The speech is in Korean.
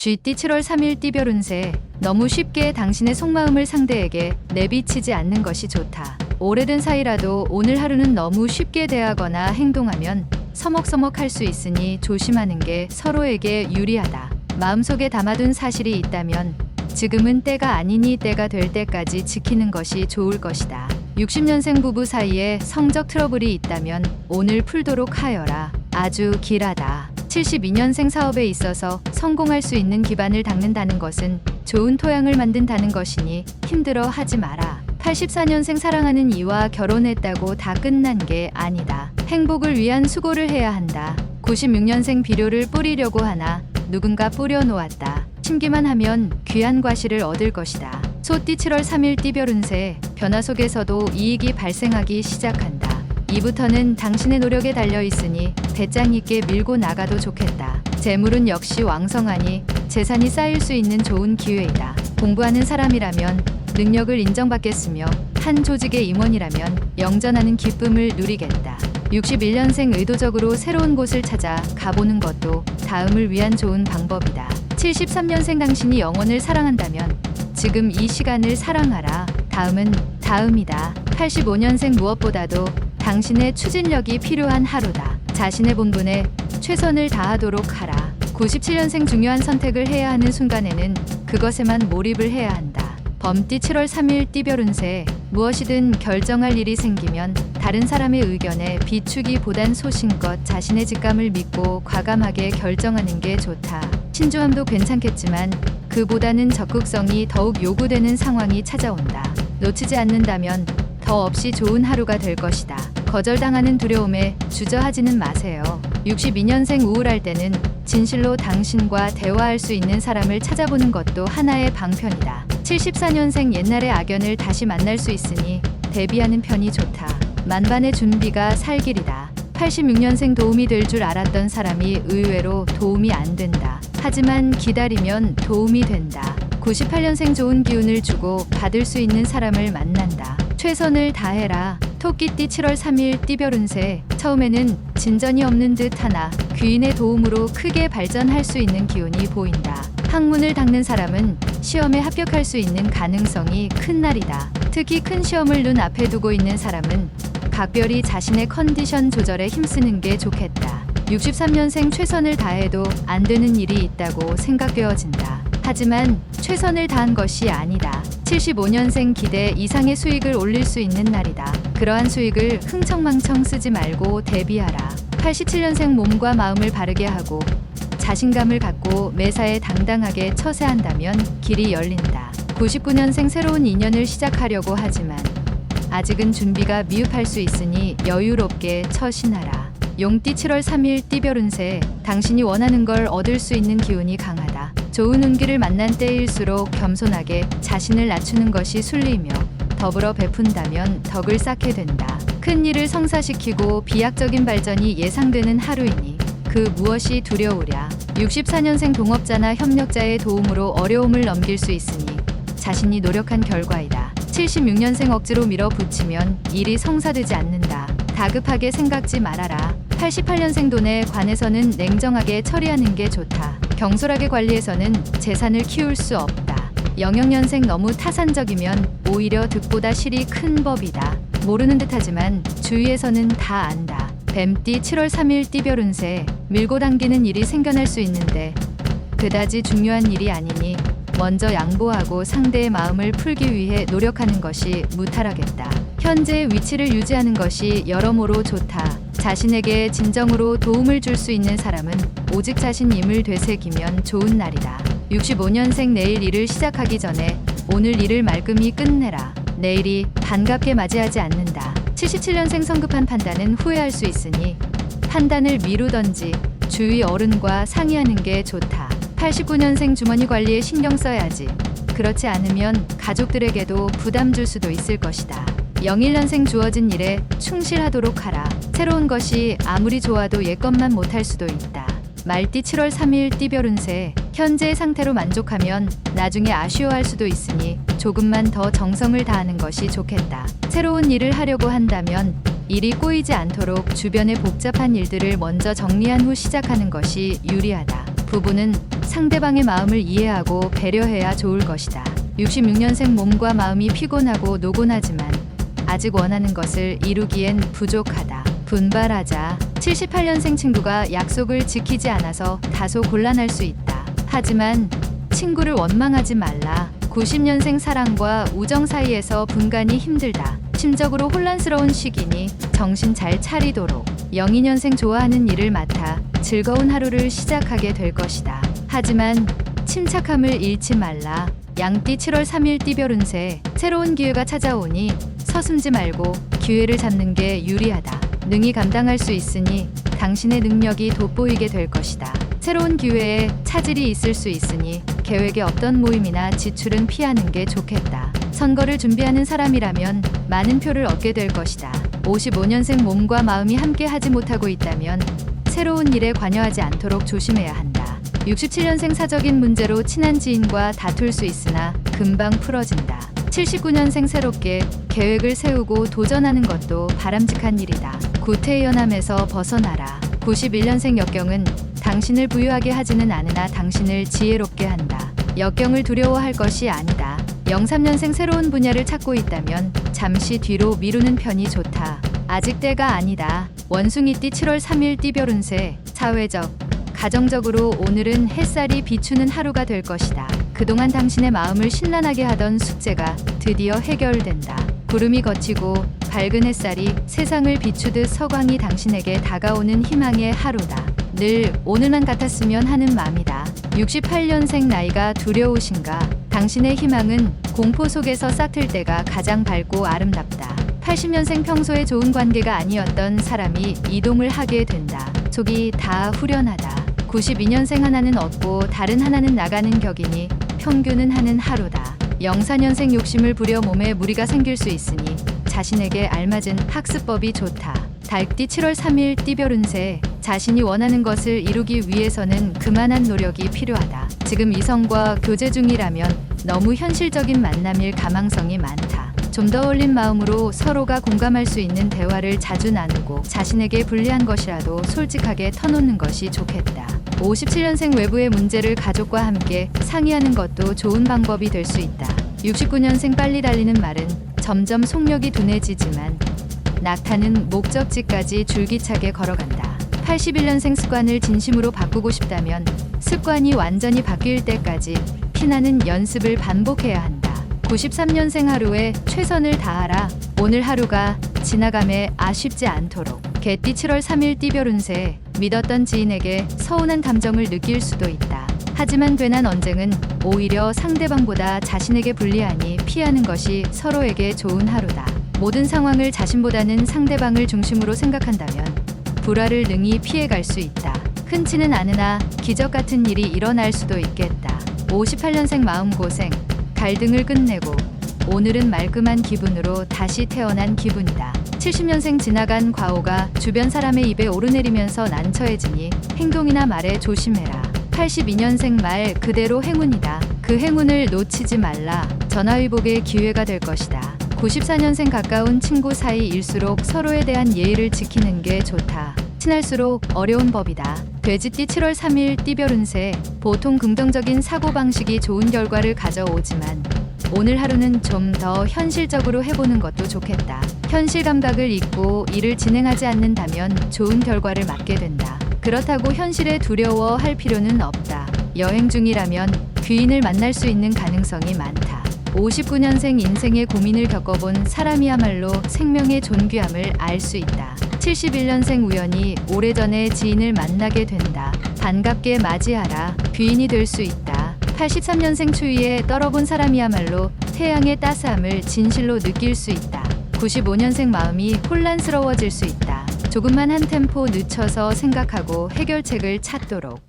쥐띠 7월 3일 띠별 운세. 너무 쉽게 당신의 속마음을 상대에게 내비치지 않는 것이 좋다. 오래된 사이라도 오늘 하루는 너무 쉽게 대하거나 행동하면 서먹서먹할 수 있으니 조심하는 게 서로에게 유리하다. 마음속에 담아둔 사실이 있다면 지금은 때가 아니니 때가 될 때까지 지키는 것이 좋을 것이다. 60년생 부부 사이에 성적 트러블이 있다면 오늘 풀도록 하여라. 아주 길하다. 72년생 사업에 있어서 성공할 수 있는 기반을 닦는다는 것은 좋은 토양을 만든다는 것이니 힘들어 하지 마라. 84년생 사랑하는 이와 결혼했다고 다 끝난 게 아니다. 행복을 위한 수고를 해야 한다. 96년생 비료를 뿌리려고 하나 누군가 뿌려놓았다. 심기만 하면 귀한 과실을 얻을 것이다. 소띠 7월 3일 띠별 운세. 변화 속에서도 이익이 발생하기 시작한다. 이부터는 당신의 노력에 달려 있으니 배짱 있게 밀고 나가도 좋겠다. 재물은 역시 왕성하니 재산이 쌓일 수 있는 좋은 기회이다. 공부하는 사람이라면 능력을 인정받겠으며 한 조직의 임원이라면 영전하는 기쁨을 누리겠다. 61년생 의도적으로 새로운 곳을 찾아 가보는 것도 다음을 위한 좋은 방법이다. 73년생 당신이 영혼을 사랑한다면 지금 이 시간을 사랑하라. 다음은 다음이다. 85년생 무엇보다도 당신의 추진력이 필요한 하루다. 자신의 본분에 최선을 다하도록 하라. 97년생 중요한 선택을 해야 하는 순간에는 그것에만 몰입을 해야 한다. 범띠 7월 3일 띠별 운세. 무엇이든 결정할 일이 생기면 다른 사람의 의견에 비추기보단 소신껏 자신의 직감을 믿고 과감하게 결정하는 게 좋다. 신중함도 괜찮겠지만 그보다는 적극성이 더욱 요구되는 상황이 찾아온다. 놓치지 않는다면 더 없이 좋은 하루가 될 것이다. 거절당하는 두려움에 주저하지는 마세요. 62년생 우울할 때는 진실로 당신과 대화할 수 있는 사람을 찾아보는 것도 하나의 방편이다. 74년생 옛날의 악연을 다시 만날 수 있으니 대비하는 편이 좋다. 만반의 준비가 살 길이다. 86년생 도움이 될 줄 알았던 사람이 의외로 도움이 안 된다. 하지만 기다리면 도움이 된다. 98년생 좋은 기운을 주고 받을 수 있는 사람을 만난다. 최선을 다해라. 토끼띠 7월 3일 띠별 운세. 처음에는 진전이 없는 듯 하나 귀인의 도움으로 크게 발전할 수 있는 기운이 보인다. 학문을 닦는 사람은 시험에 합격할 수 있는 가능성이 큰 날이다. 특히 큰 시험을 눈앞에 두고 있는 사람은 각별히 자신의 컨디션 조절에 힘쓰는 게 좋겠다. 63년생 최선을 다해도 안 되는 일이 있다고 생각되어진다. 하지만 최선을 다한 것이 아니다. 75년생 기대 이상의 수익을 올릴 수 있는 날이다. 그러한 수익을 흥청망청 쓰지 말고 대비하라. 87년생 몸과 마음을 바르게 하고 자신감을 갖고 매사에 당당하게 처세한다면 길이 열린다. 99년생 새로운 인연을 시작하려고 하지만 아직은 준비가 미흡할 수 있으니 여유롭게 처신하라. 용띠 7월 3일 띠별 운세. 당신이 원하는 걸 얻을 수 있는 기운이 강하다. 좋은 운기를 만난 때일수록 겸손하게 자신을 낮추는 것이 순리이며 더불어 베푼다면 덕을 쌓게 된다. 큰 일을 성사시키고 비약적인 발전이 예상되는 하루이니 그 무엇이 두려우랴. 64년생 동업자나 협력자의 도움으로 어려움을 넘길 수 있으니 자신이 노력한 결과이다. 76년생 억지로 밀어붙이면 일이 성사되지 않는다. 다급하게 생각지 말아라. 88년생 돈에 관해서는 냉정하게 처리하는 게 좋다. 경솔하게 관리해서는 재산을 키울 수 없다. 영영년생 너무 타산적이면 오히려 득보다 실이 큰 법이다. 모르는 듯하지만 주위에서는 다 안다. 뱀띠 7월 3일 띠별 운세. 밀고 당기는 일이 생겨날 수 있는데 그다지 중요한 일이 아니니 먼저 양보하고 상대의 마음을 풀기 위해 노력하는 것이 무탈하겠다. 현재의 위치를 유지하는 것이 여러모로 좋다. 자신에게 진정으로 도움을 줄 수 있는 사람은 오직 자신임을 되새기면 좋은 날이다. 65년생 내일 일을 시작하기 전에 오늘 일을 말끔히 끝내라. 내일이 반갑게 맞이하지 않는다. 77년생 성급한 판단은 후회할 수 있으니 판단을 미루던지 주위 어른과 상의하는 게 좋다. 89년생 주머니 관리에 신경 써야지. 그렇지 않으면 가족들에게도 부담 줄 수도 있을 것이다. 01년생 주어진 일에 충실하도록 하라. 새로운 것이 아무리 좋아도 옛것만 못할 수도 있다. 말띠 7월 3일 띠별 운세. 현재의 상태로 만족하면 나중에 아쉬워할 수도 있으니 조금만 더 정성을 다하는 것이 좋겠다. 새로운 일을 하려고 한다면 일이 꼬이지 않도록 주변의 복잡한 일들을 먼저 정리한 후 시작하는 것이 유리하다. 부부는 상대방의 마음을 이해하고 배려해야 좋을 것이다. 66년생 몸과 마음이 피곤하고 노곤하지만 아직 원하는 것을 이루기엔 부족하다. 분발하자. 78년생 친구가 약속을 지키지 않아서 다소 곤란할 수 있다. 하지만 친구를 원망하지 말라. 90년생 사랑과 우정 사이에서 분간이 힘들다. 심적으로 혼란스러운 시기니 정신 잘 차리도록. 02년생 좋아하는 일을 맡아 즐거운 하루를 시작하게 될 것이다. 하지만 침착함을 잃지 말라. 양띠 7월 3일 띠별 운세. 새로운 기회가 찾아오니 서슴지 말고 기회를 잡는 게 유리하다. 능히 감당할 수 있으니 당신의 능력이 돋보이게 될 것이다. 새로운 기회에 차질이 있을 수 있으니 계획에 없던 모임이나 지출은 피하는 게 좋겠다. 선거를 준비하는 사람이라면 많은 표를 얻게 될 것이다. 55년생 몸과 마음이 함께 하지 못하고 있다면 새로운 일에 관여하지 않도록 조심해야 한다. 67년생 사적인 문제로 친한 지인과 다툴 수 있으나 금방 풀어진다. 79년생 새롭게 계획을 세우고 도전하는 것도 바람직한 일이다. 구태연함에서 벗어나라. 91년생 역경은 당신을 부유하게 하지는 않으나 당신을 지혜롭게 한다. 역경을 두려워할 것이 아니다. 03년생 새로운 분야를 찾고 있다면 잠시 뒤로 미루는 편이 좋다. 아직 때가 아니다. 원숭이띠 7월 3일 띠별 운세. 사회적, 가정적으로 오늘은 햇살이 비추는 하루가 될 것이다. 그동안 당신의 마음을 신란하게 하던 숙제가 드디어 해결된다. 구름이 걷히고 밝은 햇살이 세상을 비추듯 서광이 당신에게 다가오는 희망의 하루다. 늘 오늘만 같았으면 하는 마음이다. 68년생 나이가 두려우신가? 당신의 희망은 공포 속에서 싹틀 때가 가장 밝고 아름답다. 80년생 평소에 좋은 관계가 아니었던 사람이 이동을 하게 된다. 속이 다 후련하다. 92년생 하나는 얻고 다른 하나는 나가는 격이니 평균은 하는 하루다. 04년생 욕심을 부려 몸에 무리가 생길 수 있으니 자신에게 알맞은 학습법이 좋다. 달띠 7월 3일 띠별 운세. 자신이 원하는 것을 이루기 위해서는 그만한 노력이 필요하다. 지금 이성과 교제 중이라면 너무 현실적인 만남일 가망성이 많다. 좀 더 어울린 마음으로 서로가 공감할 수 있는 대화를 자주 나누고 자신에게 불리한 것이라도 솔직하게 터놓는 것이 좋겠다. 57년생 외부의 문제를 가족과 함께 상의하는 것도 좋은 방법이 될 수 있다. 69년생 빨리 달리는 말은 점점 속력이 둔해지지만 낙타는 목적지까지 줄기차게 걸어간다. 81년생 습관을 진심으로 바꾸고 싶다면 습관이 완전히 바뀔 때까지 피나는 연습을 반복해야 한다. 93년생 하루에 최선을 다하라. 오늘 하루가 지나감에 아쉽지 않도록. 개띠 7월 3일 띠별 운세. 믿었던 지인에게 서운한 감정을 느낄 수도 있다. 하지만 괜한 언쟁은 오히려 상대방보다 자신에게 불리하니 피하는 것이 서로에게 좋은 하루다. 모든 상황을 자신보다는 상대방을 중심으로 생각한다면 불화를 능히 피해갈 수 있다. 흔치는 않으나 기적 같은 일이 일어날 수도 있겠다. 58년생 마음고생. 갈등을 끝내고 오늘은 말끔한 기분으로 다시 태어난 기분이다. 70년생 지나간 과오가 주변 사람의 입에 오르내리면서 난처해지니 행동이나 말에 조심해라. 82년생 말 그대로 행운이다. 그 행운을 놓치지 말라. 전화위복의 기회가 될 것이다. 94년생 가까운 친구 사이일수록 서로에 대한 예의를 지키는 게 좋다. 친할수록 어려운 법이다. 돼지띠 7월 3일 띠별 운세. 보통 긍정적인 사고방식이 좋은 결과를 가져오지만 오늘 하루는 좀 더 현실적으로 해보는 것도 좋겠다. 현실 감각을 잊고 일을 진행하지 않는다면 좋은 결과를 맞게 된다. 그렇다고 현실에 두려워할 필요는 없다. 여행 중이라면 귀인을 만날 수 있는 가능성이 많다. 59년생 인생의 고민을 겪어본 사람이야말로 생명의 존귀함을 알 수 있다. 71년생 우연히 오래전에 지인을 만나게 된다. 반갑게 맞이하라. 귀인이 될 수 있다. 83년생 추위에 떨어본 사람이야말로 태양의 따스함을 진실로 느낄 수 있다. 95년생 마음이 혼란스러워질 수 있다. 조금만 한 템포 늦춰서 생각하고 해결책을 찾도록.